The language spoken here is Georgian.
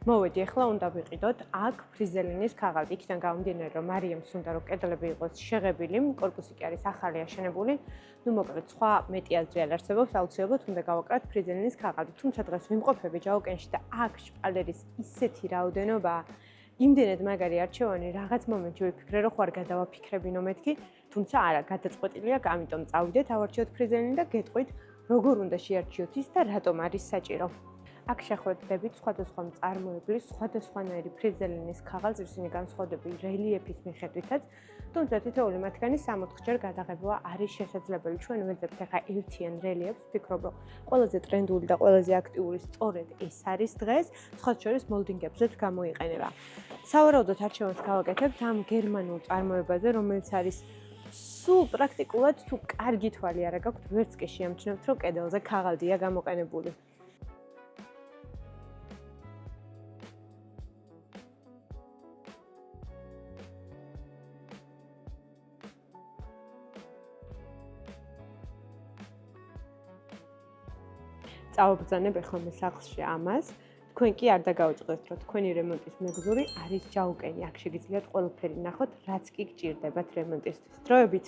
მოვედი, ახლა უნდა ვიყიდოთ აქ ფრიზელინის ქაღალდი. იქიდან გამომდინარე, რომ მარიამს უნდა რომ კედლები იყოს შეღებილი, კორპუსი კი არის ახალი აშენებული. ნუ მოკლედ, სხვა მეტი აზრი არ არსებობს, აუცილებლად უნდა გავაკრათ ფრიზელინის ქაღალდი. თუმცა დღეს ვიმყოფები ჯაუკენში და აქ შპალერის ისეთი რაოდენობაა, იმდენად მაგარი არჩევანი, რაღაც მომენტში ვიფიქრე, რომ ხوار გადავაფიქრებინო მეთქი, თუმცა არა, გადაწყვეტილი აქვს, ამიტომ წავიდეთ, ავარჩიოთ ფრიზელინი და გეტყვით, როგორ უნდა შეარჩიოთ ის და რატომ არის საჭირო. აქ შეხვედებით სხვადასხვა მწარმოებლის, სხვადასხვანაირი ფრიზელინის ქაღალდს, ისინი განსხვავდებიან რელიეფის მიხედვითაც, თუმცა თითოეული მათგანი 60-ჯერ გადაღება არის შესაძლებელი. ჩვენ ვეძებთ ახლა ერთიან რელიეფს, ვფიქრობ, რომ ყველაზე ტრენდული და ყველაზე აქტიური სწორედ ეს არის დღეს, სხვა შორის მოლდინგებზეც გამოიყენება. სავარაუდოდ არჩევანს გავაკეთებთ ამ გერმანულ წარმოებაზე, რომელიც არის სულ პრაქტიკულად თუ კარგი თვალი არა გაქვთ, ვერც კი შეამჩნევთ, რომ კედელზე ქაღალდია გამოყენებული. წავაბრძანებ ახლა მე სახლში ამას. თქვენ კი არ დაგაუწყდეთ, რომ თქვენი რემონტის მეგზური არის ჯაუკენი. აქ შეგიძლიათ ყველაფერი ნახოთ, რაც კი გჭირდებათ რემონტისთვის. დროებით!